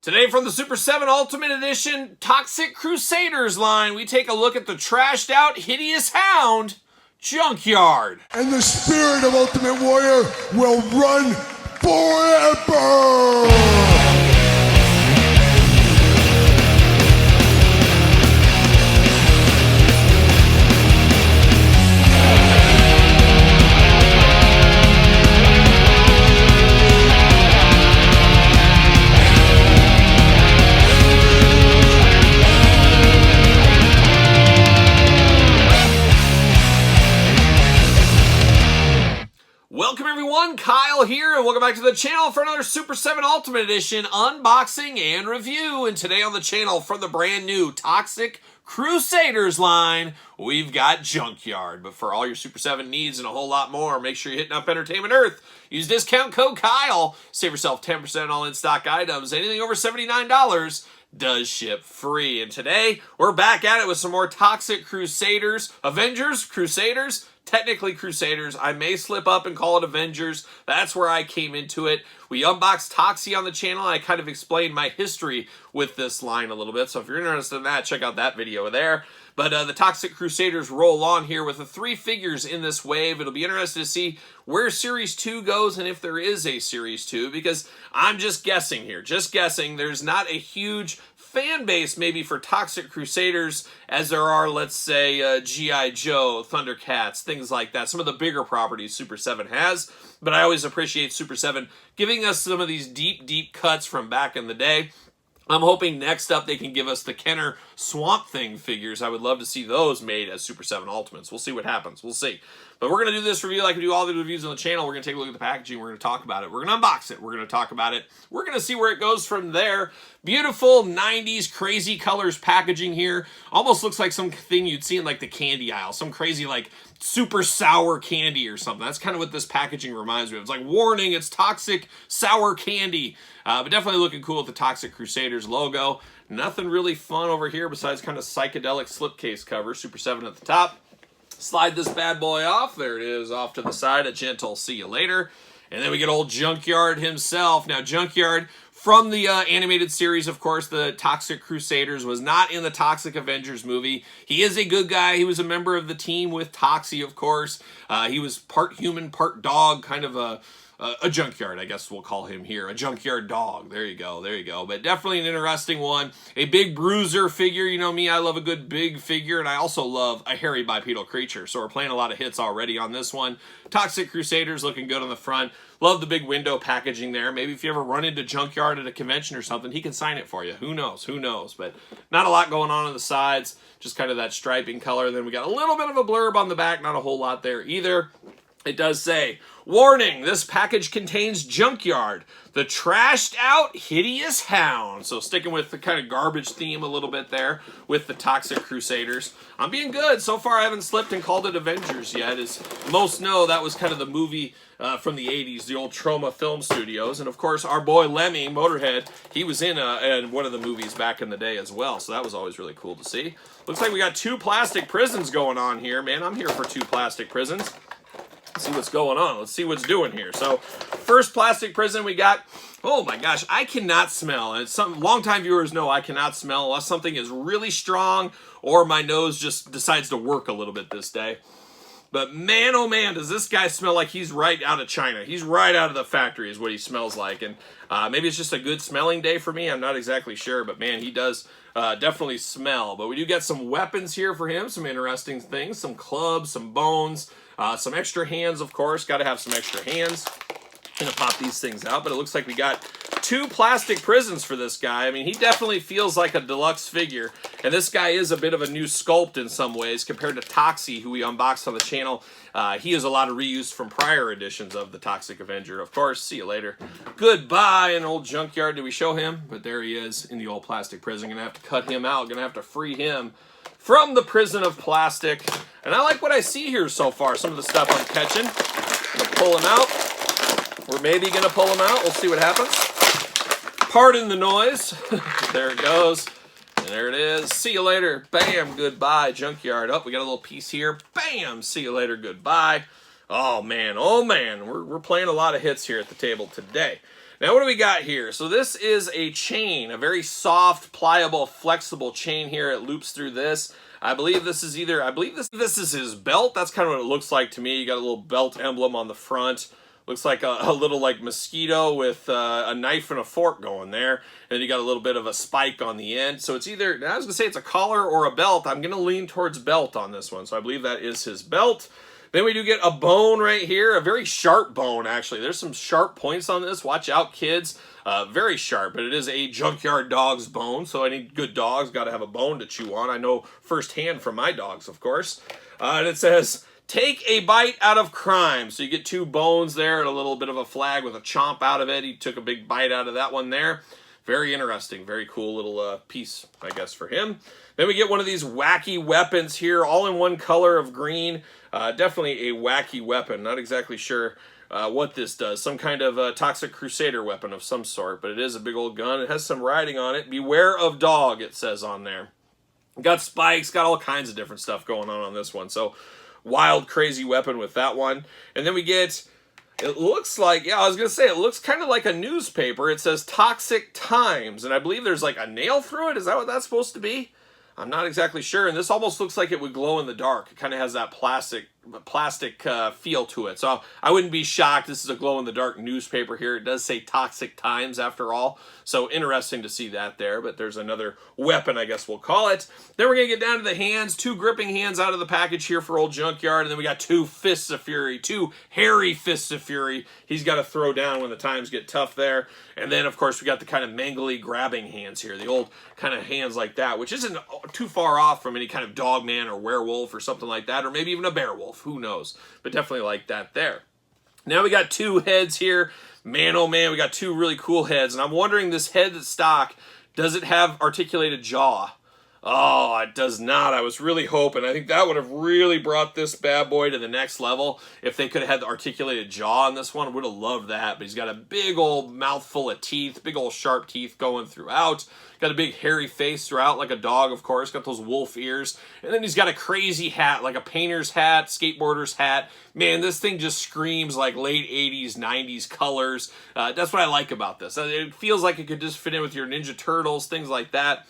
Today from the Super 7 Ultimate Edition Toxic Crusaders line, we take a look at the trashed out, hideous hound, Junkyard. And the spirit of Ultimate Warrior will run forever! Welcome everyone, Kyle here, and welcome back to the channel for another Super 7 Ultimate Edition unboxing and review. And today on the channel, from the brand new Toxic Crusaders line, we've got Junkyard. But for all your Super 7 needs and a whole lot more, make sure you're hitting up Entertainment Earth. Use discount code Kyle. Save yourself 10% on all in-stock items. Anything over $79 does ship free. And today, we're back at it with some more Toxic Crusaders. Avengers? Crusaders? Technically Crusaders. I may slip up and call it Avengers. That's where I came into it. We unboxed Toxie on the channel, and I kind of explained my history with this line a little bit. So if you're interested in that, check out that video there. But the Toxic Crusaders roll on here with the 3 figures in this wave. It'll be interesting to see where Series 2 goes and if there is a Series 2, because I'm just guessing here. Just guessing. There's not a huge fan base maybe for Toxic Crusaders as there are, let's say, G.I. Joe, Thundercats, things like that. Some of the bigger properties Super 7 has. But I always appreciate Super 7 giving us some of these deep cuts from back in the day. I'm hoping next up they can give us the Kenner Swamp Thing figures. I would love to see those made as Super 7 Ultimates. We'll see what happens. We'll see. But we're going to do this review like we do all the reviews on the channel. We're going to take a look at the packaging. We're going to talk about it. We're going to unbox it. We're going to talk about it. We're going to see where it goes from there. Beautiful 90s crazy colors packaging here. Almost looks like something you'd see in like the candy aisle. Some crazy like super sour candy or something. That's kind of what this packaging reminds me of. It's like, warning, it's toxic sour candy. But definitely looking cool with the Toxic Crusaders logo. Nothing really fun over here besides kind of psychedelic slipcase cover. Super 7 at the top. Slide this bad boy off. There it is, off to the side. A gentle see you later. And then we get old Junkyard himself. Now, Junkyard, from the animated series, of course, the Toxic Crusaders, was not in the Toxic Avengers movie. He is a good guy. He was a member of the team with Toxie, of course. He was part human, part dog, kind of a junkyard, I guess we'll call him here. A junkyard dog. There you go. There you go. But definitely an interesting one. A big bruiser figure. You know me, I love a good big figure, and I also love a hairy bipedal creature. So we're playing a lot of hits already on this one. Toxic Crusaders looking good on the front. Love the big window packaging there. Maybe if you ever run into Junkyard at a convention or something, he can sign it for you. Who knows? Who knows? But not a lot going on the sides. Just kind of that striping color. Then we got a little bit of a blurb on the back. Not a whole lot there either. It does say, warning, this package contains Junkyard, the trashed out, hideous hound. So sticking with the kind of garbage theme a little bit there with the Toxic Crusaders. I'm being good. So far I haven't slipped and called it Avengers yet. As most know, that was kind of the movie from the 80s, the old Troma Film Studios. And of course, our boy Lemmy, Motorhead, he was in one of the movies back in the day as well. So that was always really cool to see. Looks like we got 2 plastic prisons going on here. Man, I'm here for 2 plastic prisons. Let's see what's going on. Let's see what's doing here. So, first plastic prison we got. Oh my gosh, I cannot smell. And some longtime viewers know I cannot smell unless something is really strong or my nose just decides to work a little bit this day. But man, oh man, does this guy smell like he's right out of China. He's right out of the factory is what he smells like. And maybe it's just a good smelling day for me. I'm not exactly sure, but man, he does definitely smell. But we do get some weapons here for him, some interesting things, some clubs, some bones, some extra hands, of course. Got to have some extra hands. Gonna pop these things out, but it looks like we got 2 plastic prisons for this guy. I mean, he definitely feels like a deluxe figure, and this guy is a bit of a new sculpt in some ways compared to Toxie, who we unboxed on the channel. He has a lot of reuse from prior editions of the Toxic Avenger. Of course, see you later. Goodbye, an old Junkyard. Did we show him? But there he is in the old plastic prison. Gonna have to cut him out. Gonna have to free him from the prison of plastic. And I like what I see here so far. Some of the stuff I'm catching. Gonna pull him out. We're maybe going to pull him out. We'll see what happens. Pardon the noise. There it goes. And there it is. See you later. Bam. Goodbye, Junkyard. Oh, we got a little piece here. Bam. See you later. Goodbye. Oh, man. Oh, man. We're playing a lot of hits here at the table today. Now, what do we got here? So this is a chain, a very soft, pliable, flexible chain here. It loops through this. I believe this is this is his belt. That's kind of what it looks like to me. You got a little belt emblem on the front. Looks like a little like mosquito with a knife and a fork going there. And then you got a little bit of a spike on the end. So it's either, I was going to say it's a collar or a belt. I'm going to lean towards belt on this one. So I believe that is his belt. Then we do get a bone right here, a very sharp bone, actually. There's some sharp points on this. Watch out, kids. Very sharp, but it is a Junkyard dog's bone, so any good dog's got to have a bone to chew on. I know firsthand from my dogs, of course. And it says, take a bite out of crime. So you get 2 bones there and a little bit of a flag with a chomp out of it. He took a big bite out of that one there. Very interesting, very cool little piece, I guess, for him. Then we get one of these wacky weapons here, all in one color of green. Definitely a wacky weapon. Not exactly sure what this does. Some kind of toxic Crusader weapon of some sort, but it is a big old gun. It has some writing on it. Beware of dog, it says on there. Got spikes, got all kinds of different stuff going on this one. So wild, crazy weapon with that one. And then we get, it looks like, yeah, I was going to say, it looks kind of like a newspaper. It says Toxic Times, and I believe there's like a nail through it. Is that what that's supposed to be? I'm not exactly sure, and this almost looks like it would glow in the dark. It kind of has that plastic feel to it, so I wouldn't be shocked. This is a glow-in-the-dark newspaper here. It does say Toxic Times after all, so interesting to see that there, but there's another weapon, I guess we'll call it. Then we're going to get down to the hands, 2 gripping hands out of the package here for old Junkyard, and then we got 2 Fists of Fury, 2 hairy Fists of Fury. He's got to throw down when the times get tough there, and then, of course, we got the kind of mangly grabbing hands here, the old kind of hands like that, which isn't too far off from any kind of dog man or werewolf or something like that, or maybe even a bear wolf. Who knows? But definitely like that there. Now we got 2 heads here. Man, oh man, we got 2 really cool heads. And I'm wondering, this head stock, does it have articulated jaw? Oh, it does not. I was really hoping. I think that would have really brought this bad boy to the next level. If they could have had the articulated jaw on this one, I would have loved that. But he's got a big old mouthful of teeth, big old sharp teeth going throughout. Got a big hairy face throughout, like a dog, of course. Got those wolf ears. And then he's got a crazy hat, like a painter's hat, skateboarder's hat. Man, this thing just screams like late 80s, 90s colors. That's what I like about this. It feels like it could just fit in with your Ninja Turtles, things like that.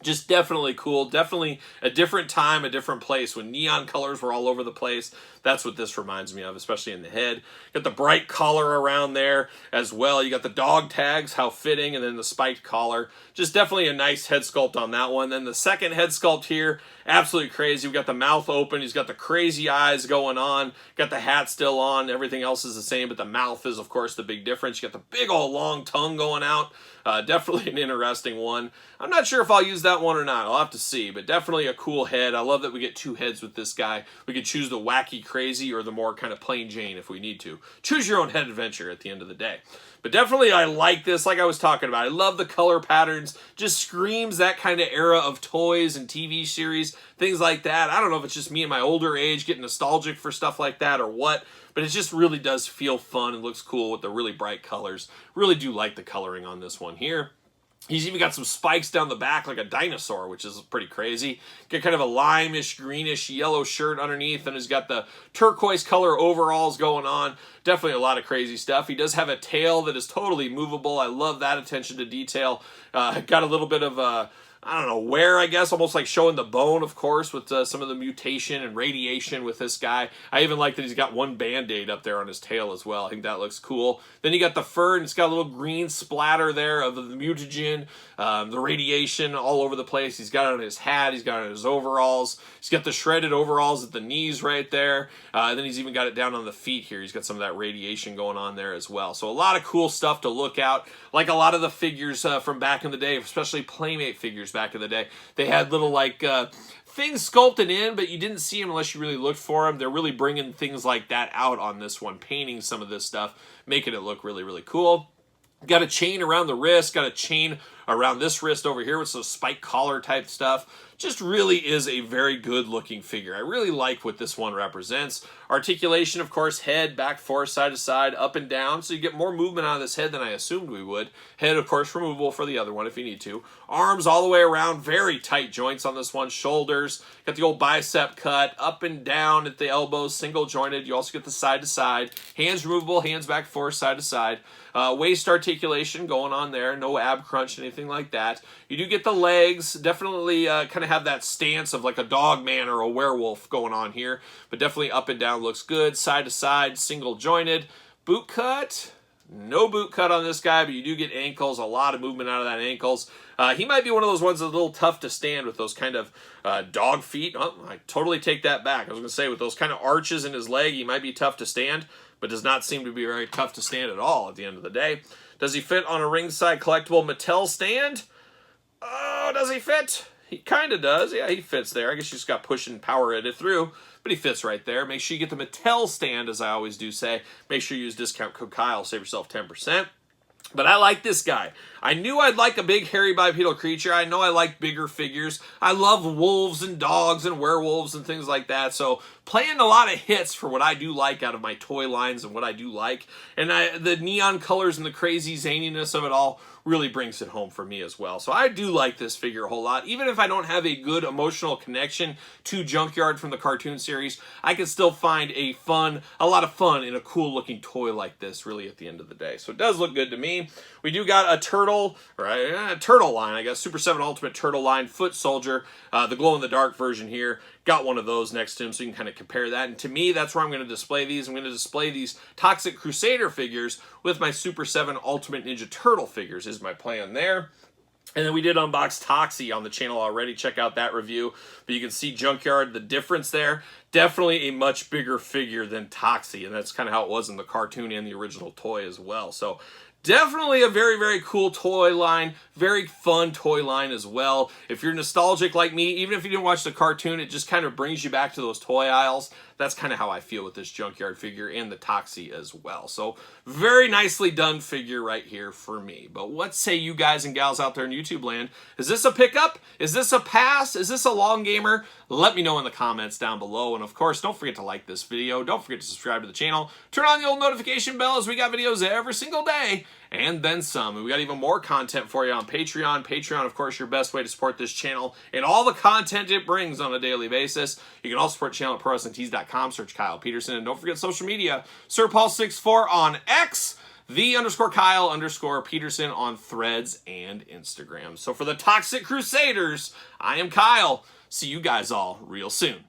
Just definitely cool. Definitely a different time, a different place. When neon colors were all over the place, that's what this reminds me of, especially in the head. Got the bright collar around there as well. You got the dog tags, how fitting, and then the spiked collar. Just definitely a nice head sculpt on that one. Then the second head sculpt here, absolutely crazy. We got the mouth open. He's got the crazy eyes going on. Got the hat still on. Everything else is the same, but the mouth is, of course, the big difference. You got the big old long tongue going out. Definitely an interesting one. I'm not sure if I'll use that one or not. I'll have to see, but definitely a cool head. I love that we get 2 heads with this guy. We could choose the wacky crazy or the more kind of plain Jane if we need to. Choose your own head adventure at the end of the day. But definitely I like this, like I was talking about. I love the color patterns. Just screams that kind of era of toys and TV series, things like that. I don't know if it's just me in my older age getting nostalgic for stuff like that or what, but it just really does feel fun and looks cool with the really bright colors. Really do like the coloring on this one here. He's even got some spikes down the back like a dinosaur, which is pretty crazy. Got kind of a lime-ish, greenish, yellow shirt underneath, and he's got the turquoise color overalls going on. Definitely a lot of crazy stuff. He does have a tail that is totally movable. I love that attention to detail. Got a little bit of I don't know, wear, I guess, almost like showing the bone, of course, with some of the mutation and radiation with this guy. I even like that he's got one Band-Aid up there on his tail as well. I think that looks cool. Then you got the fur, and it's got a little green splatter there of the mutagen, the radiation all over the place. He's got it on his hat. He's got it on his overalls. He's got the shredded overalls at the knees right there. And then he's even got it down on the feet here. He's got some of that radiation going on there as well. So a lot of cool stuff to look out. Like a lot of the figures from back in the day, especially Playmate figures back in the day. They had little like things sculpted in, but you didn't see them unless you really looked for them. They're really bringing things like that out on this one, painting some of this stuff, making it look really, really cool. Got a chain around the wrist, got a chain around this wrist over here with some spike collar type stuff. Just really is a very good looking figure. I really like what this one represents. Articulation, of course, head, back, forth, side to side, up and down. So you get more movement out of this head than I assumed we would. Head, of course, removable for the other one if you need to. Arms all the way around, very tight joints on this one. Shoulders, got the old bicep cut, up and down at the elbows, single jointed. You also get the side to side. Hands removable, hands back, forth, side to side. Waist articulation going on there. No ab crunch, anything like that. You do get the legs. Definitely kind of have that stance of like a dog man or a werewolf going on here. But definitely up and down looks good. Side to side, single jointed. Boot cut. No boot cut on this guy, but you do get ankles, a lot of movement out of that ankles. He might be one of those ones that's a little tough to stand with those kind of dog feet. Oh, I totally take that back. I was going to say with those kind of arches in his leg, he might be tough to stand, but does not seem to be very tough to stand at all at the end of the day. Does he fit on a ringside collectible Mattel stand? Oh, does he fit? He kind of does. Yeah, he fits there. I guess you just got push and power it through, but he fits right there. Make sure you get the Mattel stand, as I always do say. Make sure you use discount code Kyle. Save yourself 10%. But I like this guy. I knew I'd like a big hairy bipedal creature. I know I like bigger figures. I love wolves and dogs and werewolves and things like that. So playing a lot of hits for what I do like out of my toy lines and what I do like. And the neon colors and the crazy zaniness of it all really brings it home for me as well. So I do like this figure a whole lot. Even if I don't have a good emotional connection to Junkyard from the cartoon series, I can still find a lot of fun in a cool looking toy like this really at the end of the day. So it does look good to me. We do got a turtle, or a turtle line, I guess, Super 7 Ultimate Turtle Line, Foot Soldier, the glow-in-the-dark version here. Got one of those next to him so you can kind of compare that. And to me, that's where I'm going to display these. I'm going to display these Toxic Crusader figures with my Super 7 Ultimate Ninja Turtle figures is my plan there. And then we did unbox Toxie on the channel already. Check out that review. But you can see Junkyard, the difference there. Definitely a much bigger figure than Toxie. And that's kind of how it was in the cartoon and the original toy as well. So definitely a very, very cool toy line. Very fun toy line as well. If you're nostalgic like me, even if you didn't watch the cartoon, it just kind of brings you back to those toy aisles. That's kind of how I feel with this Junkyard figure and the Toxie as well. So very nicely done figure right here for me. But what say you guys and gals out there in YouTube land? Is this a pickup? Is this a pass? Is this a long gamer? Let me know in the comments down below. And of course, don't forget to like this video. Don't forget to subscribe to the channel. Turn on the old notification bell as we got videos every single day and then some. And we got even more content for you on Patreon. Patreon, of course, your best way to support this channel and all the content it brings on a daily basis. You can also support the channel at ProWrestlingTees.com. Search Kyle Peterson. And don't forget social media. SirPaul64 on X. _Kyle_Peterson on Threads and Instagram. So for the Toxic Crusaders, I am Kyle. See you guys all real soon.